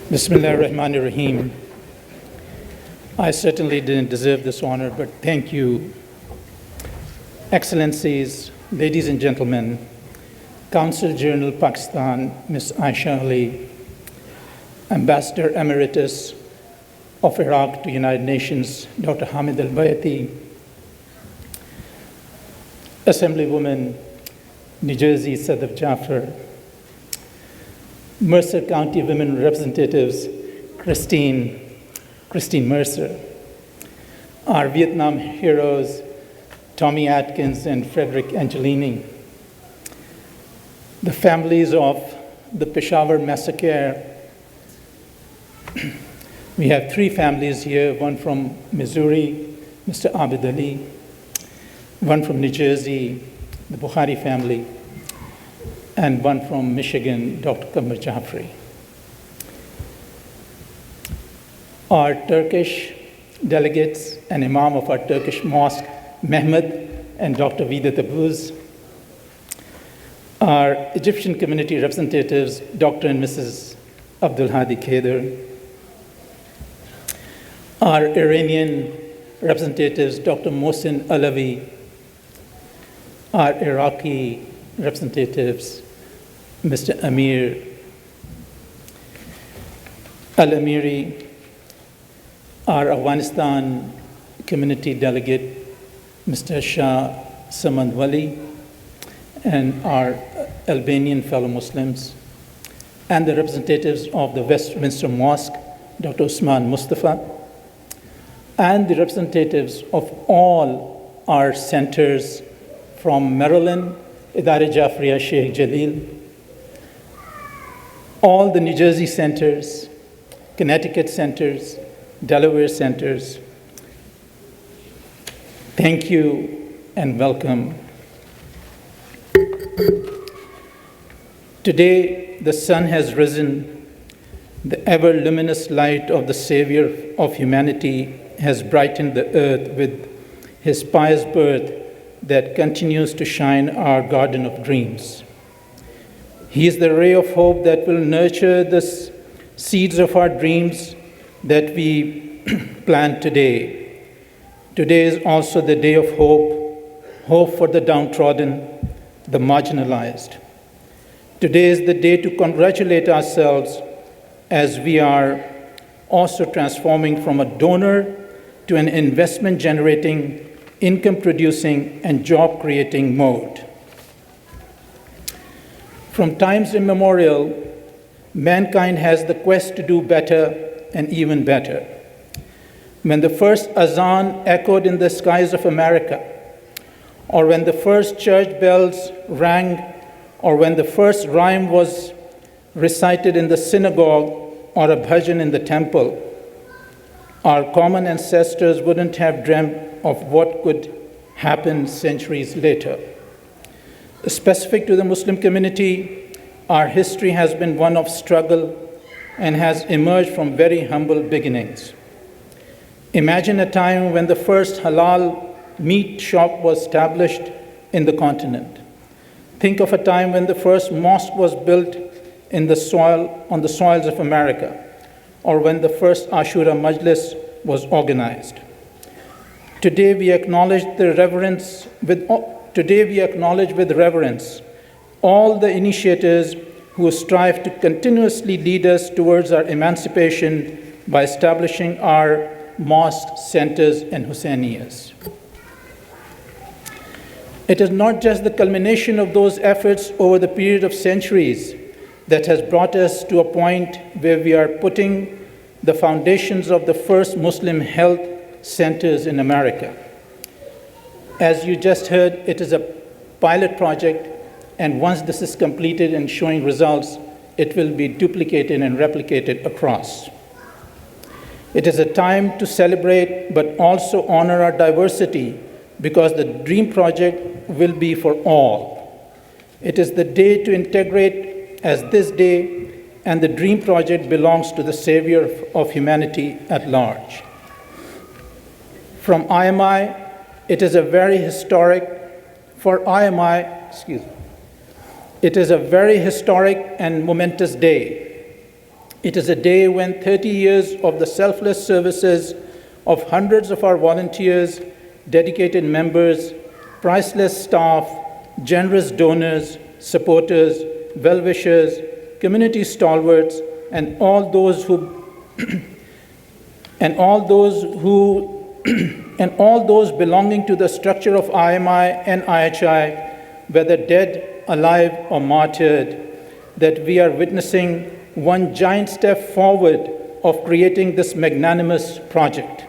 Bismillah ar-Rahman ar-Rahim. I certainly didn't deserve this honor, but thank you. Excellencies, ladies and gentlemen, Consul General Pakistan, Ms. Aisha Ali, Ambassador Emeritus of Iraq to United Nations, Dr. Hamid al-Bayati, Assemblywoman New Jersey Sadaf Jaffer, Mercer County Women Representatives Christine Mercer, our Vietnam heroes Tommy Atkins and Frederick Angelini, the families of the Peshawar massacre. We have three families here, one from Missouri, Mr. Abid Ali, one from New Jersey, the Bukhari family, and one from Michigan, Dr. Qamar Jafri. Our Turkish delegates and Imam of our Turkish mosque, Mehmet, and Dr. Vida Tabuz. Our Egyptian community representatives, Dr. and Mrs. Abdul Hadi Kheder. Our Iranian representatives, Dr. Mohsin Alavi. Our Iraqi representatives, Mr. Amir Al-Amiri, our Afghanistan community delegate, Mr. Shah Samand Wali, and our Albanian fellow Muslims, and the representatives of the Westminster Mosque, Dr. Usman Mustafa, and the representatives of all our centers from Maryland, Idare Jafriya Sheikh Jalil, all the New Jersey centers, Connecticut centers, Delaware centers. Thank you and welcome. Today, the sun has risen. The ever-luminous light of the Savior of humanity has brightened the earth with his pious birth that continues to shine our garden of dreams. He is the ray of hope that will nurture the seeds of our dreams that we plant today. Today is also the day of hope for the downtrodden, the marginalized. Today is the day to congratulate ourselves as we are also transforming from a donor to an investment-generating, income-producing, and job-creating mode. From times immemorial, mankind has the quest to do better and even better. When the first azan echoed in the skies of America, or when the first church bells rang, or when the first rhyme was recited in the synagogue or a bhajan in the temple, our common ancestors wouldn't have dreamt of what could happen centuries later. Specific to the Muslim community, our history has been one of struggle and has emerged from very humble beginnings. Imagine a time when the first halal meat shop was established in the continent. Think of a time when the first mosque was built on the soils of America, or when the first Ashura Majlis was organized. Today we acknowledge with reverence all the initiators who strive to continuously lead us towards our emancipation by establishing our mosques, centers, and Hussainiyas. It is not just the culmination of those efforts over the period of centuries that has brought us to a point where we are putting the foundations of the first Muslim health centers in America. As you just heard, it is a pilot project, and once this is completed and showing results, it will be duplicated and replicated across. It is a time to celebrate, but also honor our diversity, because the Dream Project will be for all. It is the day to integrate as this day, and the Dream Project belongs to the Savior of humanity at large. From IMI, it is a very historic It is a very historic and momentous day. It is a day when 30 years of the selfless services of hundreds of our volunteers, dedicated members, priceless staff, generous donors, supporters, well-wishers, community stalwarts, and all those who and all those belonging to the structure of IMI and IHI, whether dead, alive, or martyred, that we are witnessing one giant step forward of creating this magnanimous project,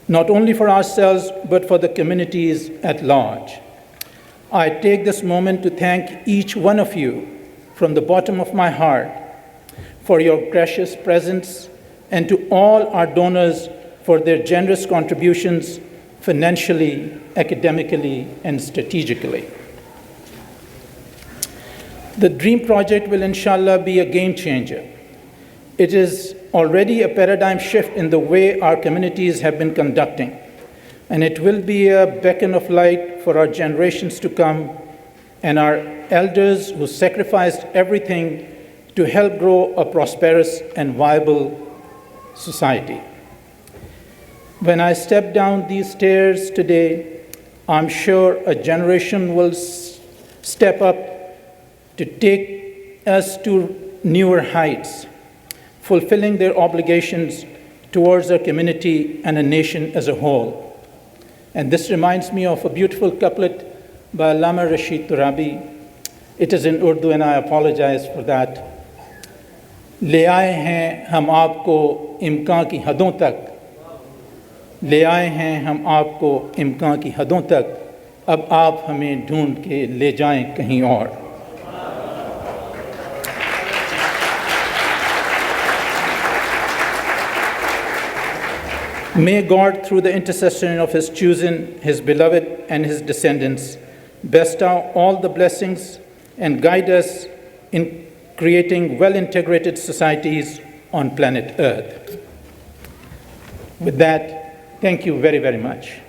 not only for ourselves, but for the communities at large. I take this moment to thank each one of you from the bottom of my heart for your gracious presence, and to all our donors for their generous contributions financially, academically, and strategically. The Dream Project will, inshallah, be a game changer. It is already a paradigm shift in the way our communities have been conducting, and it will be a beacon of light for our generations to come and our elders who sacrificed everything to help grow a prosperous and viable society. When I step down these stairs today, I'm sure a generation will step up to take us to newer heights, fulfilling their obligations towards our community and a nation as a whole. And this reminds me of a beautiful couplet by Allama Rashid Turabi. It is in Urdu, and I apologize for that. ले आए हैं हम आपको इम्कान की हदों तक, ले आए हैं हम आपको इम्कान की हदों तक, अब आप हमें ढूंढ के ले जाएं कहीं और. May God, through the intercession of His chosen, His beloved, and His descendants, bestow all the blessings and guide us in creating well-integrated societies on planet Earth. With that, thank you very, very much.